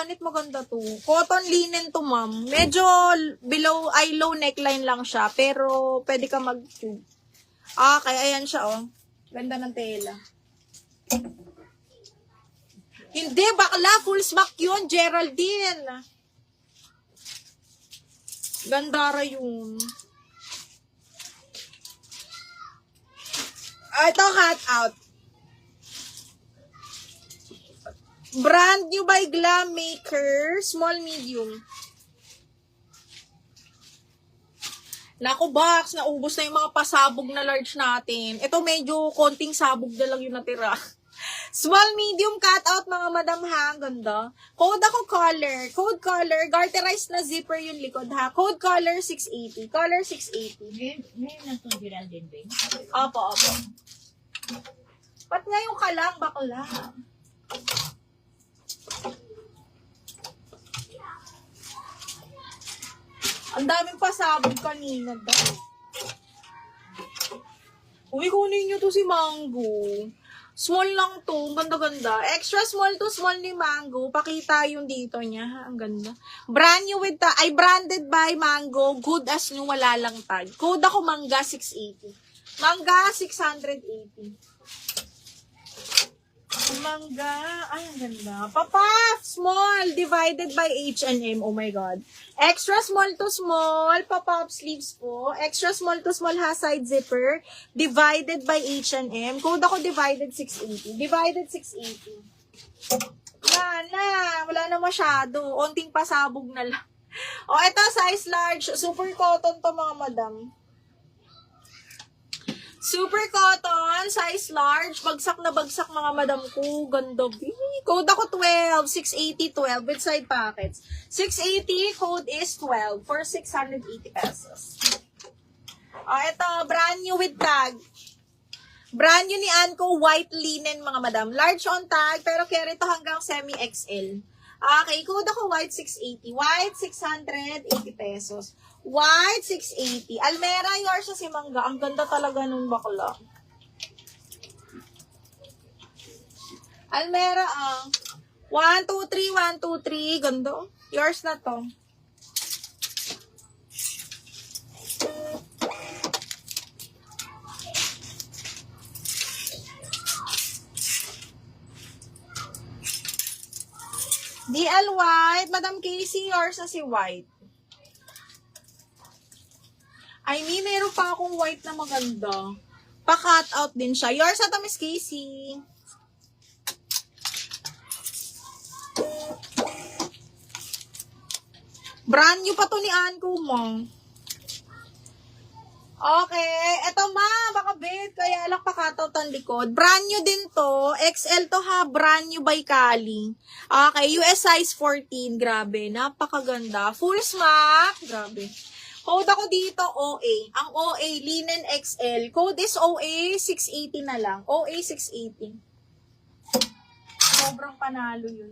panit, maganda to. Cotton linen to, ma'am. Medyo below, low neckline lang siya. Pero, pwede ka mag-tube. Kaya ayan siya, oh. Ganda ng tela. Hindi, bakla. Full smack yun, Geraldine. Gandara yun. Ito, cut out. Brand new by Glam Maker. Small, medium. Naku, box. Naubos na yung mga pasabog na large natin. Ito medyo konting sabog na lang yung natira. Small, medium, cut out, mga madam ha. Ganda. Code ako color. Code color. Garterized na zipper yung likod ha. Code color 680. Color 680. Ngayon na itong Geraldine Bain. Opo, opo. Ba't nga yung kalang bakla? Ang daming pasabog kanina daw. Uy, kunin nyo to si Mango. Small lang to. Ganda-ganda. Extra small to small ni Mango. Pakita yung dito niya. Ha? Ang ganda. Brand new with branded by Mango. Good as new. Wala lang tag. Code ako Mangga 680. Mangga 680. Mangga. Ay, ang ganda. Papaf! Small. Divided by H&M. Oh my God. Extra small to small. Papaf sleeves po. Extra small to small ha side zipper. Divided by H&M. Code ako divided 680. Divided 680. Wala na. Wala na masyado. Onting pasabog na lang. O, ito size large. Super cotton to mga madam. Super cotton, size large, bagsak na bagsak mga madam ko, ganda. Code ako 12, 680, 12 with side pockets. 680, code is 12 for 680 pesos. Ito, brand new with tag. Brand new ni Anko, white linen mga madam. Large on tag, pero carry to hanggang semi-XL. Okay, code ako white 680. White 680 pesos. White 680. Almera, yours sa si Mangga. Ang ganda talaga nung bakla. Almera, 1, 2, 3, 1, 2, 3. Ganda. Yours na to. DL White. Madam Casey, yours na si White. I mean, meron pa akong white na maganda. Pa-cut out din siya. Yours na to, Miss Casey. Brand new pa to ni Anko mo. Okay. Eto ma, baka bet. Kaya lang pa-cut out ang likod. Brand new din to. XL to ha. Brand new by Kali. Okay. US size 14. Grabe. Napakaganda. Full smack. Grabe. Code ako dito, OA. Ang OA, linen XL. Code is OA, 680 na lang. OA, 680. Sobrang panalo yun.